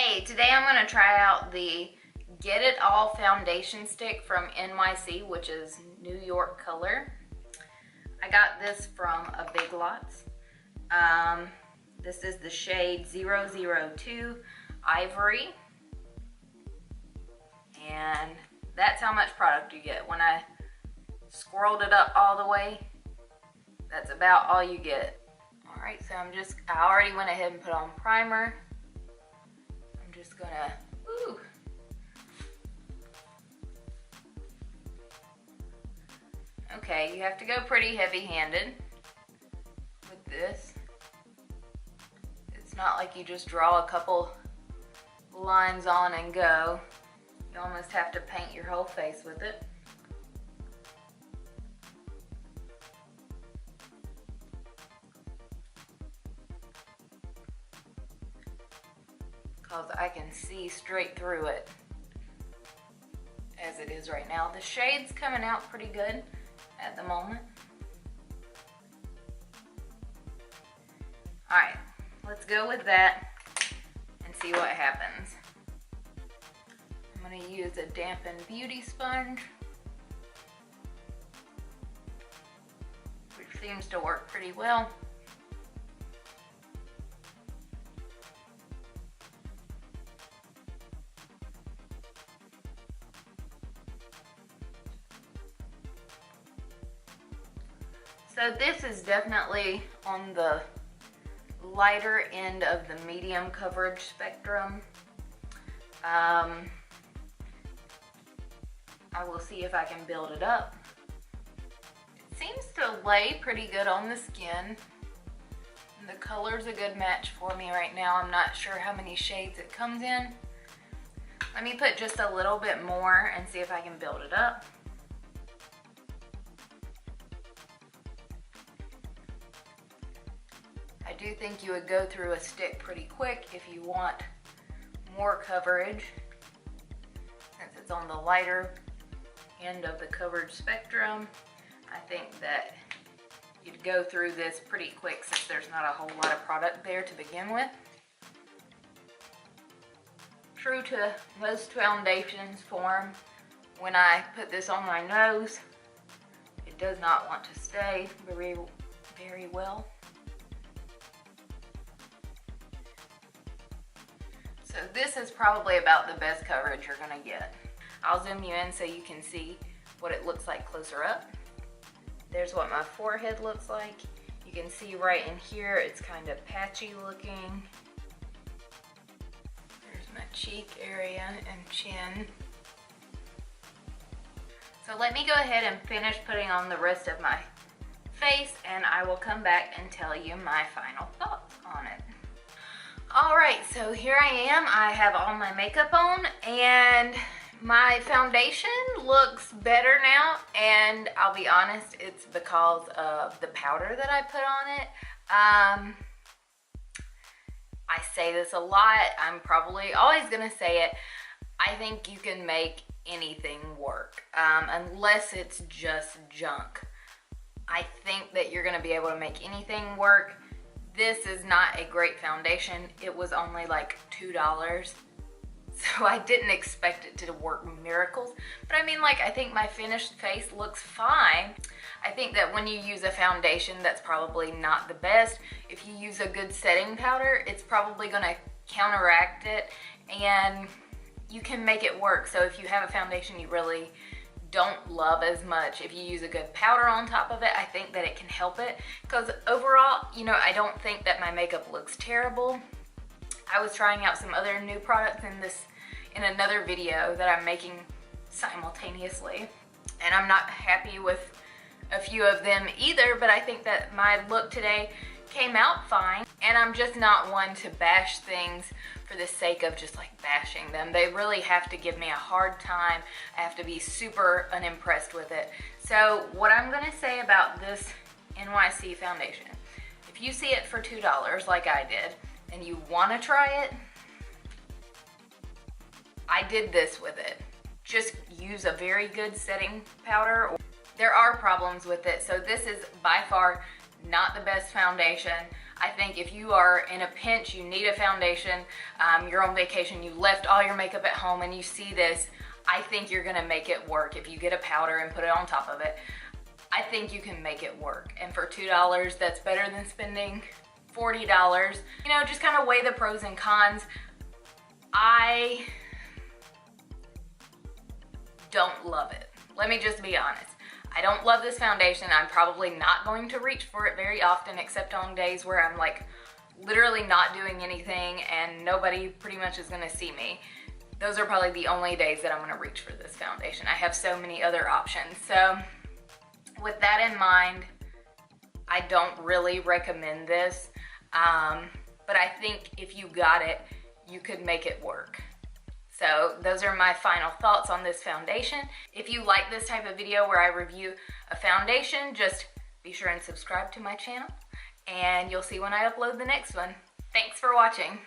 Hey, today I'm going to try out the Get It All foundation stick from NYC, which is New York color. I got this from a Big Lots. This is the shade 002 Ivory. And that's how much product you get. When I swirled it up all the way, that's about all you get. Alright, so I already went ahead and put on primer. Just gonna, Okay, you have to go pretty heavy-handed with this. It's not like you just draw a couple lines on and go. You almost have to paint your whole face with it. Because I can see straight through it as it is right now. The shade's coming out pretty good at the moment. Alright, let's go with that and see what happens. I'm going to use a dampened beauty sponge, which seems to work pretty well. So this is definitely on the lighter end of the medium coverage spectrum. I will see if I can build it up. It seems to lay pretty good on the skin. And the color's a good match for me right now. I'm not sure how many shades it comes in. Let me put just a little bit more and see if I can build it up. I do think you would go through a stick pretty quick if you want more coverage, since it's on the lighter end of the coverage spectrum. I think that you'd go through this pretty quick since there's not a whole lot of product there to begin with. True to most foundations form, when I put this on my nose, it does not want to stay very well. So this is probably about the best coverage you're gonna get. I'll zoom you in so you can see what it looks like closer up. There's what my forehead looks like. You can see right in here, it's kind of patchy looking. There's my cheek area and chin. So let me go ahead and finish putting on the rest of my face, and I will come back and tell you my final thoughts on it. Alright, so here I am. I have all my makeup on and my foundation looks better now, and I'll be honest, it's because of the powder that I put on it. I say this a lot. I'm probably always gonna say it. I think you can make anything work, unless it's just junk. I think that you're gonna be able to make anything work. This is not a great foundation. It was only like $2. So I didn't expect it to work miracles. But I mean, like, I think my finished face looks fine. I think that when you use a foundation, that's probably not the best. If you use a good setting powder, it's probably gonna counteract it and you can make it work. So if you have a foundation you really don't love as much, if you use a good powder on top of it, I think that it can help it. Because overall, you know, I don't think that my makeup looks terrible. I was trying out some other new products in another video that I'm making simultaneously, and I'm not happy with a few of them either, but I think that my look today came out fine, and I'm just not one to bash things for the sake of just like bashing them. They really have to give me a hard time. I have to be super unimpressed with it. So what I'm gonna say about this NYC foundation, if you see it for $2 like I did, and you wanna try it, I did this with it. Just use a very good setting powder. There are problems with it, so this is by far not the best foundation. I think if you are in a pinch, you need a foundation, you're on vacation, you left all your makeup at home and you see this, I think you're gonna make it work. If you get a powder and put it on top of it, I think you can make it work. And for $2, that's better than spending $40. You know, just kind of weigh the pros and cons. I don't love it. Let me just be honest. I don't love this foundation. I'm probably not going to reach for it very often, except on days where I'm like literally not doing anything and nobody pretty much is gonna see me. Those are probably the only days that I'm gonna reach for this foundation. I have so many other options. So with that in mind, I don't really recommend this, but I think if you got it, you could make it work. So those are my final thoughts on this foundation. If you like this type of video where I review a foundation, just be sure and subscribe to my channel and you'll see when I upload the next one. Thanks for watching.